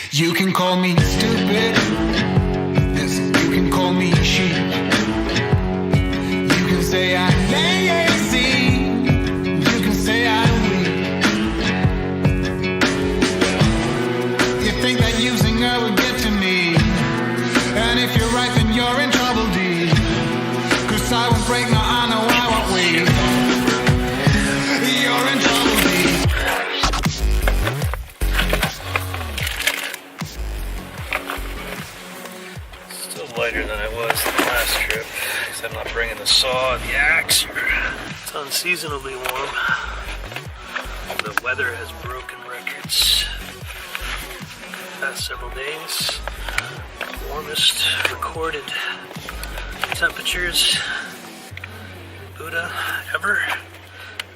You can call me stupid, yes, you can call me cheap. You can say I'm lazy, you can say I'm weak. You think that using her would get to me, and if you're right then you're in trouble, D. Cause I won't break, no I know I won't wait. You're in trouble, D. Lighter than I was the last trip, because I'm not bringing the saw and the axe. It's unseasonably warm. The weather has broken records the past several days. Warmest recorded temperatures in Buda ever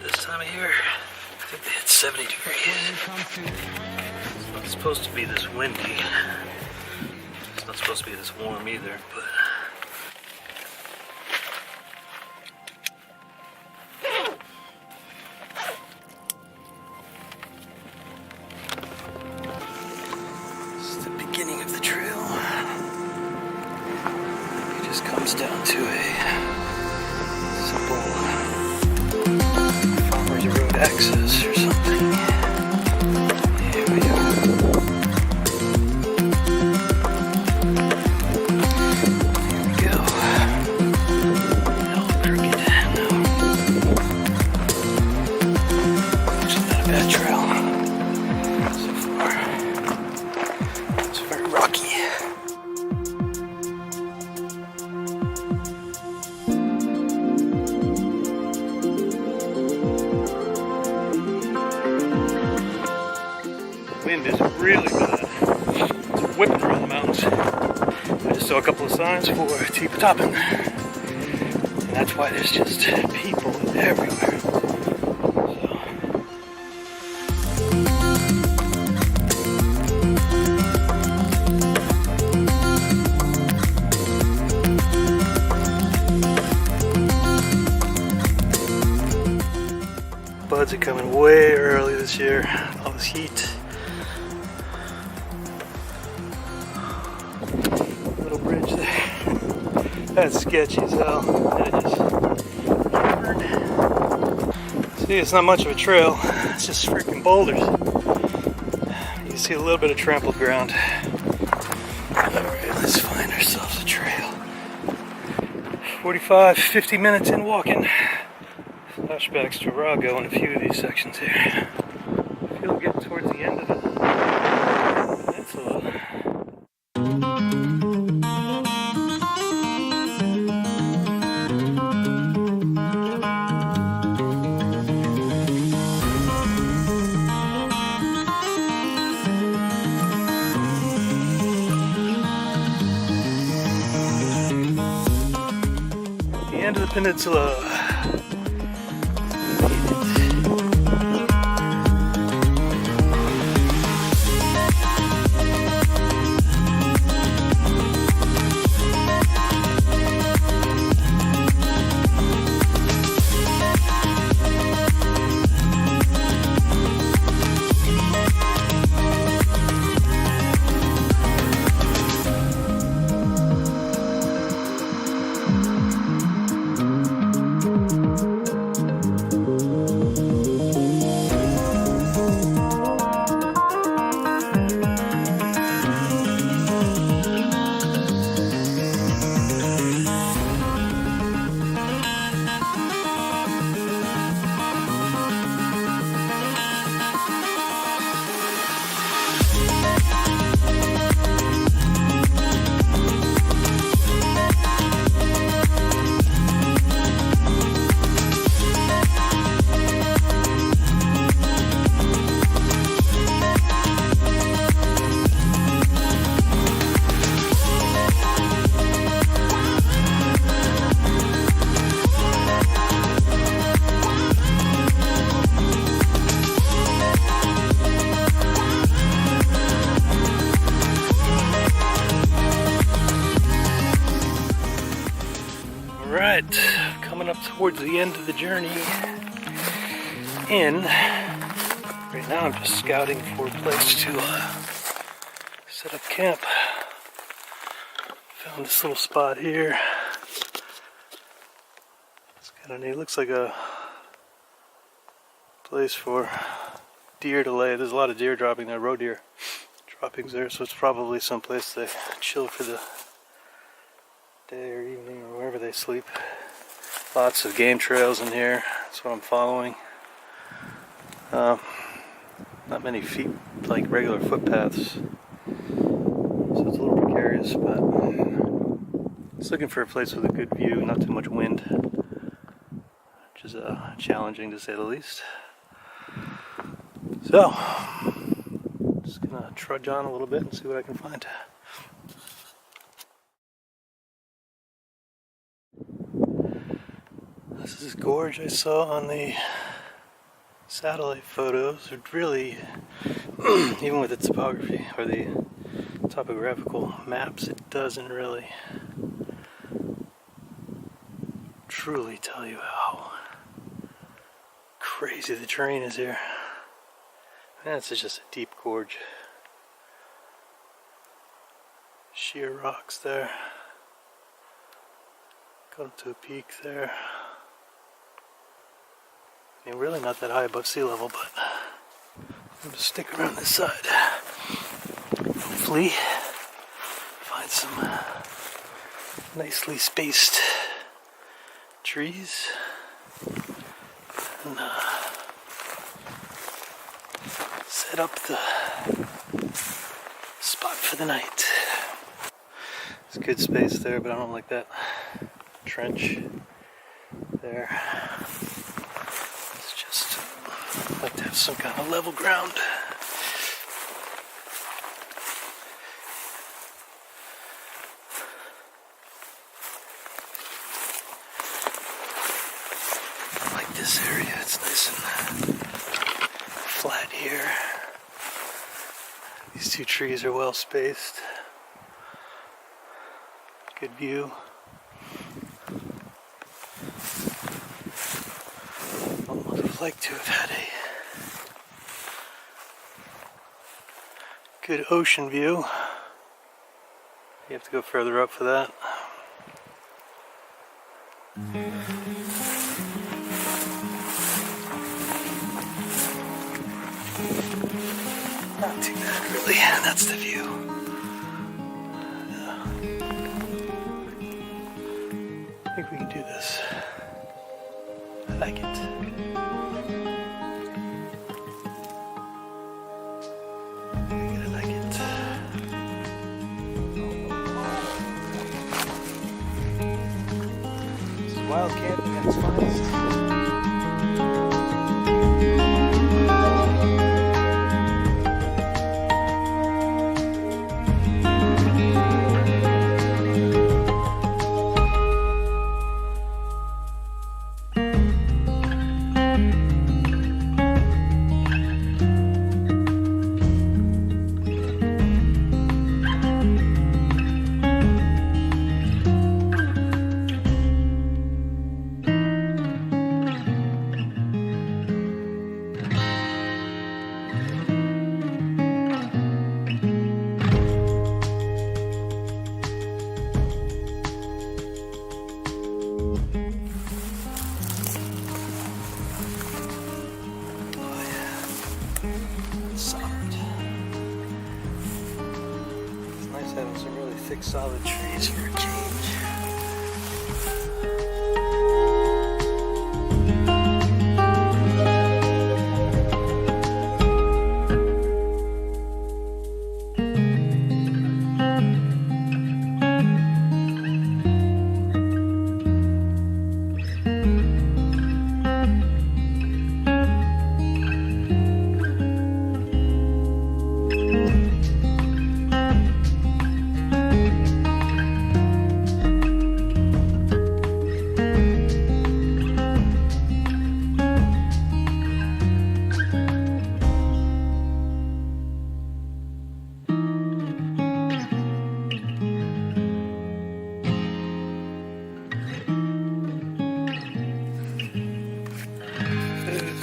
this time of year. I think they hit 70 degrees. It's not supposed to be this windy. It's not supposed to be this warm either, but this is the beginning of the trail. It just comes down to a simple farmer's road access or something. Here we go. Wind is really bad. It's whipping around the mountains. I just saw a couple of signs for teep topping, and that's why there's just people everywhere. Buds are coming way early this year. All this heat. Little bridge there. That's sketchy as hell. And it just covered. See, it's not much of a trail. It's just freaking boulders. You can see a little bit of trampled ground. Alright, let's find ourselves a trail. 45, 50 minutes in walking. Flashbacks to Rago in a few of these sections here. I feel getting towards the end of the peninsula. The end of the peninsula. Alright, coming up towards the end of the journey in. Right now I'm just scouting for a place to set up camp. Found this little spot here. It's kind of neat. Looks like a place for deer to lay. There's a lot of deer dropping there, roe deer droppings there, so it's probably someplace they chill for the day or evening or wherever they sleep. Lots of game trails in here. That's what I'm following. Not many feet, like regular footpaths, so it's a little precarious, but just looking for a place with a good view, not too much wind, which is challenging to say the least. So, just gonna trudge on a little bit and see what I can find. This is a gorge I saw on the satellite photos. It really, even with the topography or the topographical maps, it doesn't really truly tell you how crazy the terrain is here. And it's just a deep gorge. Sheer rocks there. Got up to a peak there. I mean, really not that high above sea level, but I'm just stick around this side. Hopefully, find some nicely spaced trees and set up the spot for the night. There's good space there, but I don't like that trench there. I'd like to have some kind of level ground. I like this area, it's nice and flat here. These two trees are well spaced. Good view. I'd like to have had a good ocean view. You have to go further up for that. Not too bad, really. That's the view. Yeah. I think we can do this. I like it. Wild camping at its finest. Having some really thick, solid trees for a change.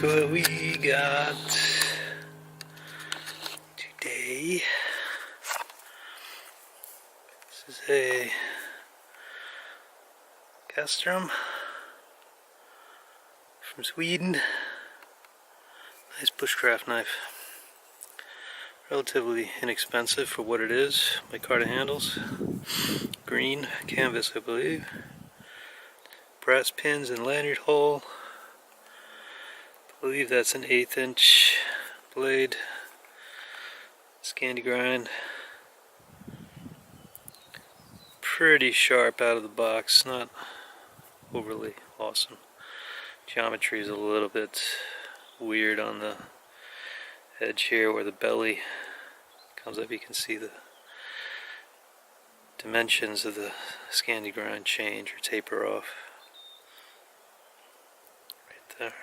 What we got today. This is a Casström from Sweden. Nice bushcraft knife. Relatively inexpensive for what it is. Micarta handles. Green canvas, I believe. Brass pins and lanyard hole. I believe that's an 1/8 inch blade. Scandi grind. Pretty sharp out of the box, not overly awesome. Geometry is a little bit weird on the edge here where the belly comes up. You can see the dimensions of the Scandi grind change or taper off. Right there.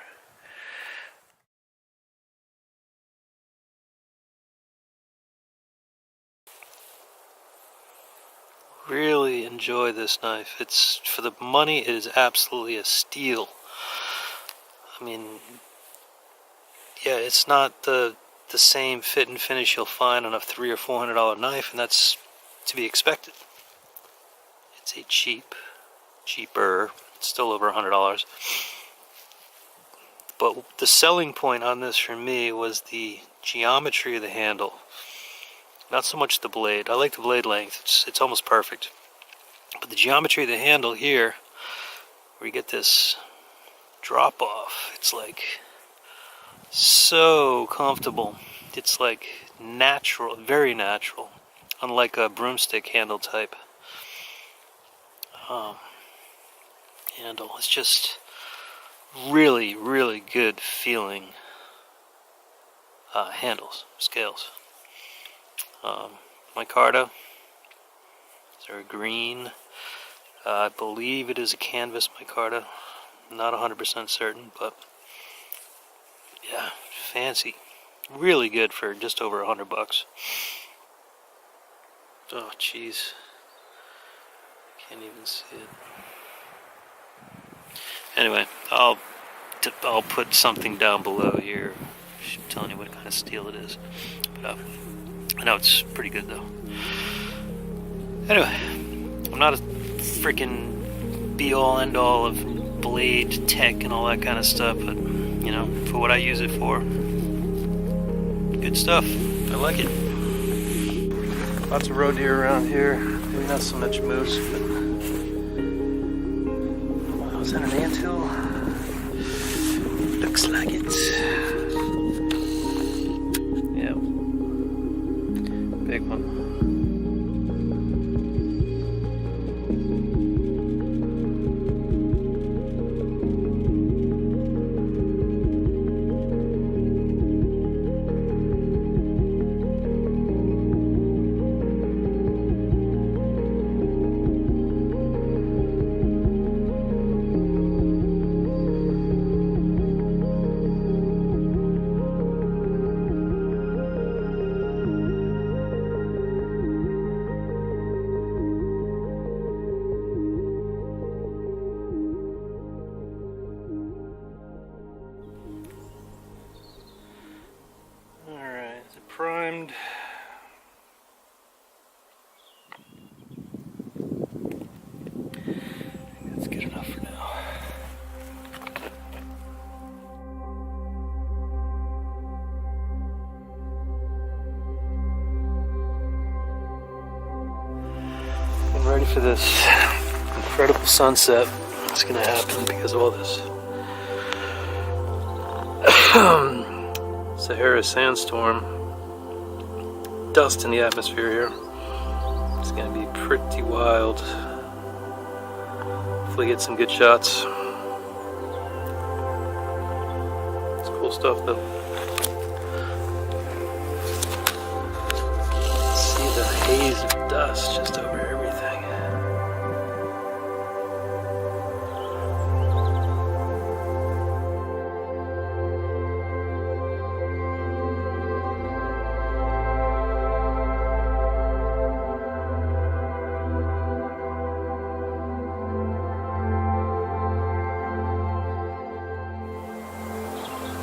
Really enjoy this knife. It's, for the money, it is absolutely a steal. I mean, yeah, it's not the same fit and finish you'll find on a $300 or $400 knife, and that's to be expected. It's a cheaper, it's still over $100. But the selling point on this for me was the geometry of the handle. Not so much the blade. I like the blade length. It's almost perfect. But the geometry of the handle here, where you get this drop off, it's like so comfortable. It's like natural, very natural, unlike a broomstick handle type handle. It's just really, really good feeling handles, scales. Micarta. They're green. I believe it is a canvas micarta. Not 100% certain, but yeah, fancy. Really good for just over $100. Oh, jeez. Can't even see it. Anyway, I'll put something down below here telling you what kind of steel it is. But, I know it's pretty good though. Anyway, I'm not a freaking be-all end-all of blade tech and all that kind of stuff, but you know, for what I use it for, good stuff. I like it. Lots of roe deer around here. Maybe not so much moose, but wow, is that an anthill? Looks like it. Big one. Primed. That's good enough for now. I'm ready for this incredible sunset. It's gonna happen because of all this Sahara sandstorm. Dust in the atmosphere here. It's going to be pretty wild. Hopefully get some good shots. It's cool stuff though. See the haze of dust just over everything.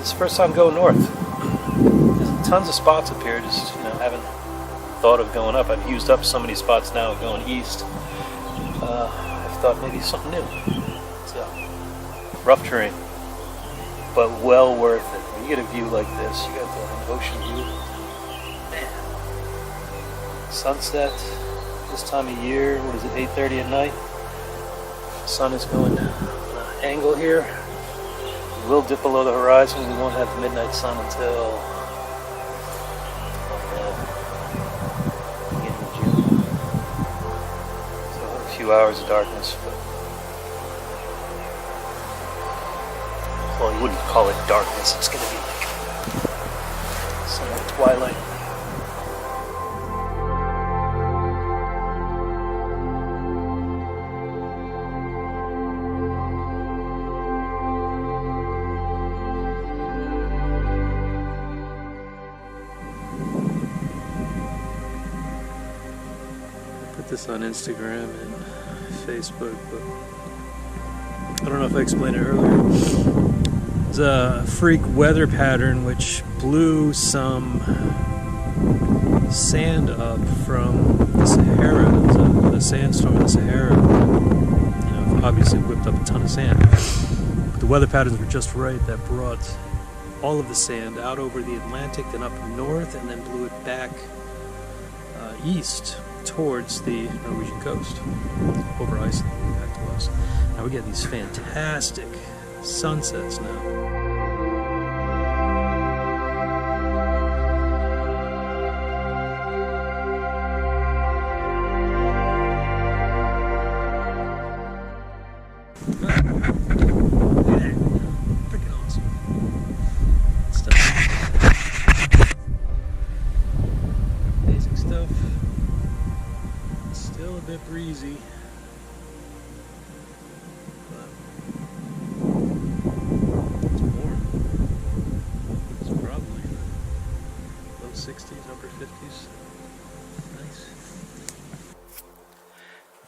It's the first time going north. There's tons of spots up here, just, you know, haven't thought of going up. I've used up so many spots now going east. I thought maybe something new. So, rough terrain, but well worth it. When you get a view like this, you got the ocean view. Man. Sunset, this time of year, what is it, 8:30 at night? The sun is going on an angle here. We will dip below the horizon. We won't have midnight sun until beginning of June. So a few hours of darkness, but well, you wouldn't call it darkness. It's going to be like somewhat twilight. This on Instagram and Facebook, but I don't know if I explained it earlier. It's a freak weather pattern which blew some sand up from the Sahara. The sandstorm in the Sahara, obviously whipped up a ton of sand. But the weather patterns were just right that brought all of the sand out over the Atlantic, then up north, and then blew it back east towards the Norwegian coast, over Iceland, back to us. Now we get these fantastic sunsets now. Breezy, but it's warm. It's probably low 60s, upper 50s. Nice.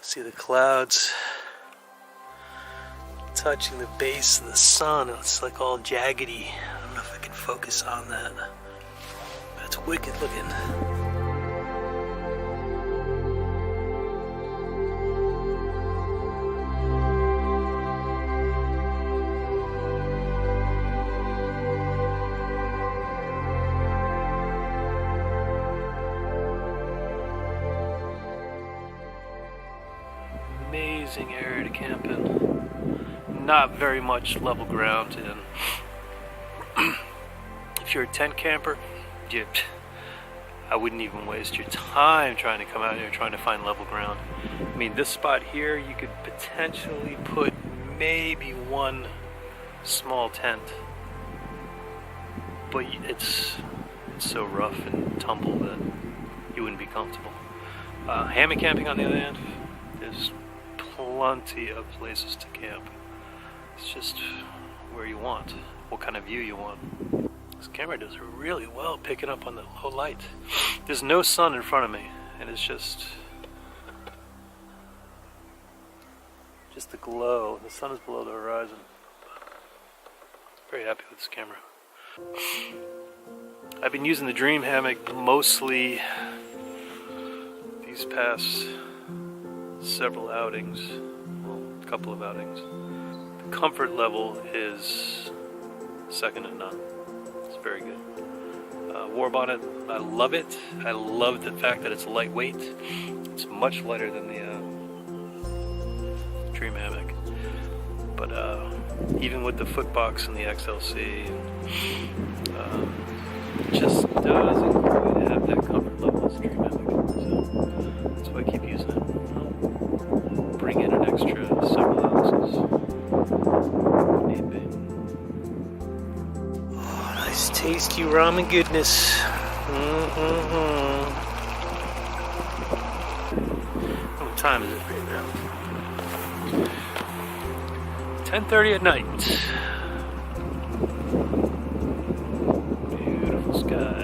See the clouds touching the base of the sun. It's like all jaggedy. I don't know if I can focus on that. That's wicked looking. Amazing area to camp in. Not very much level ground, and if you're a tent camper, I wouldn't even waste your time trying to come out here trying to find level ground. I mean, this spot here, you could potentially put maybe one small tent, but it's so rough and tumble that you wouldn't be comfortable. Hammock camping, on the other hand, there's plenty of places to camp. It's just where you want, what kind of view you want. This camera does really well picking up on the low light. There's no sun in front of me, and it's just the glow. The sun is below the horizon. Very happy with this camera. I've been using the Dream Hammock mostly these past several outings, well, a couple of outings. The comfort level is second to none. It's very good. Warbonnet, I love it. I love the fact that it's lightweight. It's much lighter than the Dream Hammock. But even with the footbox and the XLC, it just doesn't quite have that comfort level as the Dream Hammock. So that's why I keep using it. I'll bring in an extra several ounces. Need be. Oh, nice tasty ramen goodness. What time is it right now? 10:30 at night. Beautiful sky.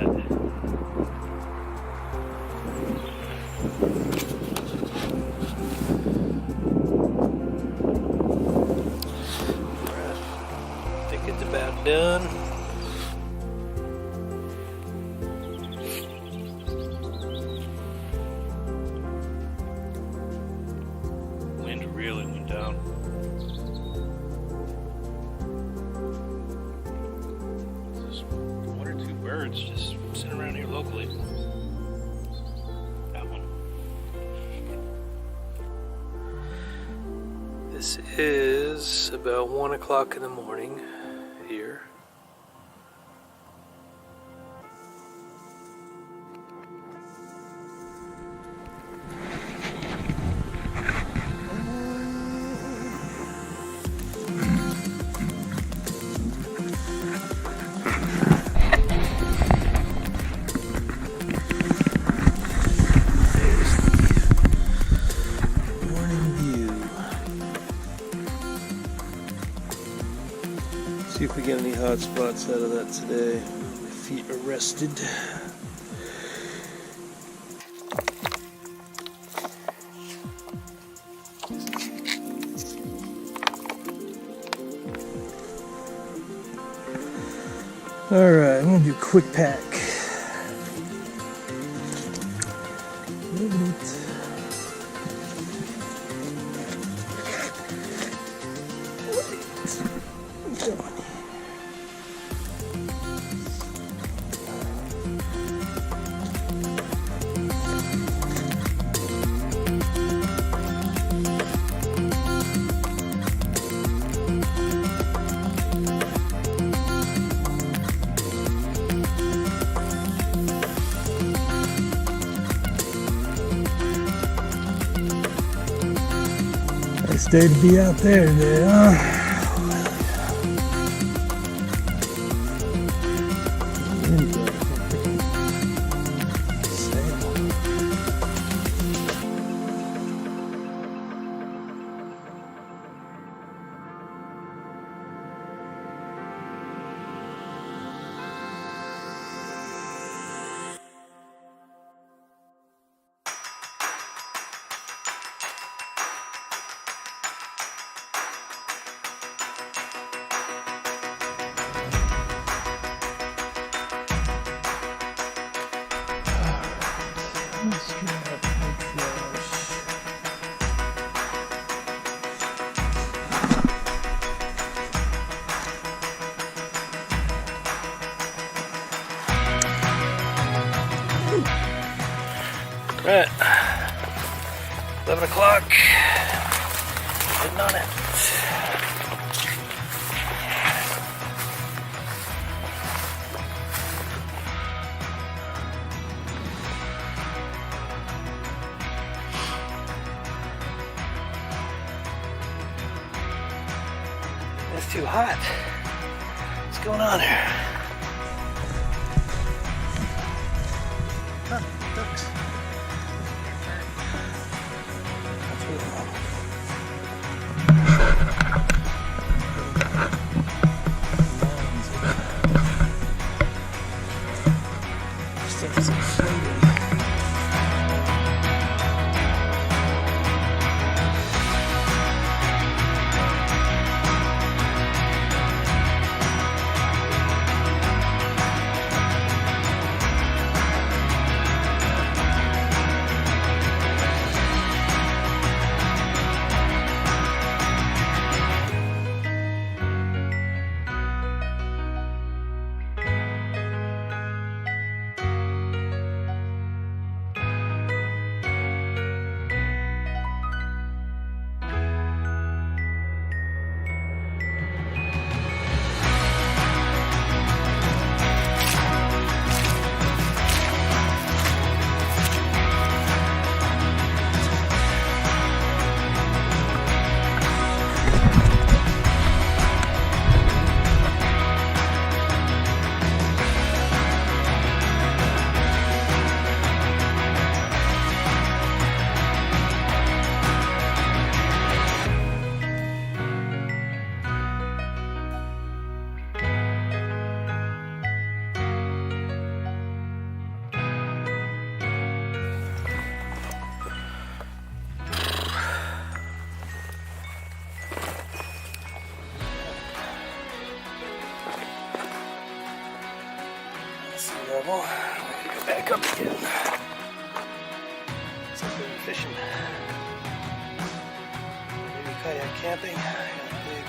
I think it's about done. birds just sitting around here locally. That one. This is about 1 o'clock in the morning here. See if we get any hot spots out of that today. My feet are rested. Alright, I'm gonna do a quick pack. Nice day to be out there today, huh? Right, 11 o'clock, getting on it. It's too hot. What's going on here? Huh, ducks. Level. We can go back up again. It's like we're fishing. Maybe kayak camping. Got a big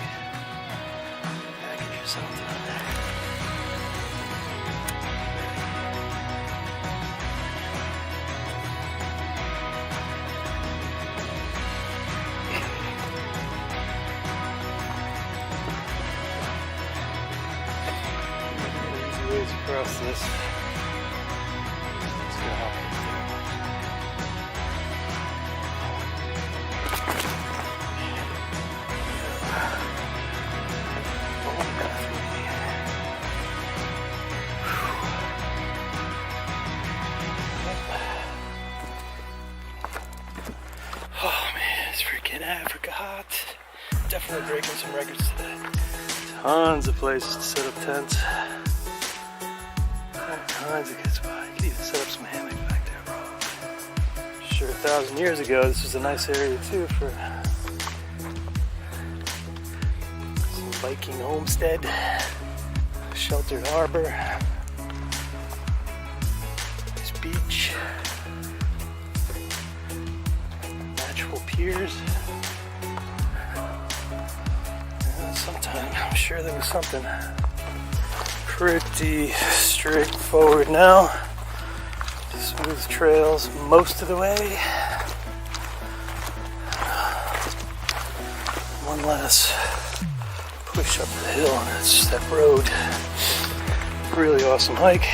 package or something on there. across this. Let's go hop in there. Oh man, it's freaking Africa hot. Definitely breaking some records today. Tons of places to set up tents. All kinds of good spots. You could even set up some hammocks back there, bro. Sure, 1,000 years ago, this was a nice area too for some Viking homestead, sheltered harbor, nice beach, natural piers. Sometime, I'm sure there was something pretty straightforward now. Smooth trails most of the way. One last push up the hill on that step road. Really awesome hike.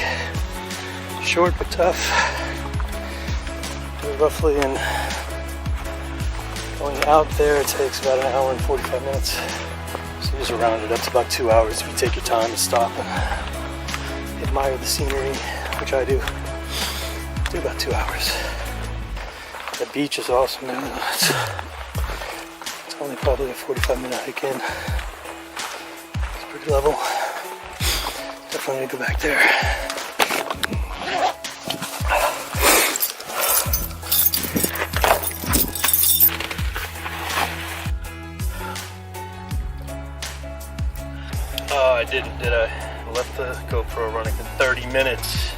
Short but tough. Roughly in going out there, it takes about an hour and 45 minutes. So just round it up to about 2 hours if you take your time to stop and admire the scenery, which I do. Do about 2 hours. The beach is awesome, man. It's only probably a 45-minute hike in. It's pretty level. Definitely need to go back there. Oh, I didn't, did I? Left the GoPro running for 30 minutes.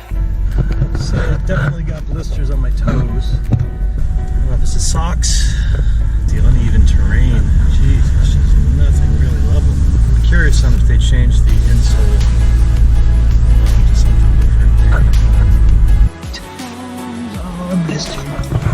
So I definitely got blisters on my toes. I don't know if this is socks. The uneven terrain. Jeez, there's just nothing really level. I'm curious on if they changed the insole to something different there. Tons of blisters.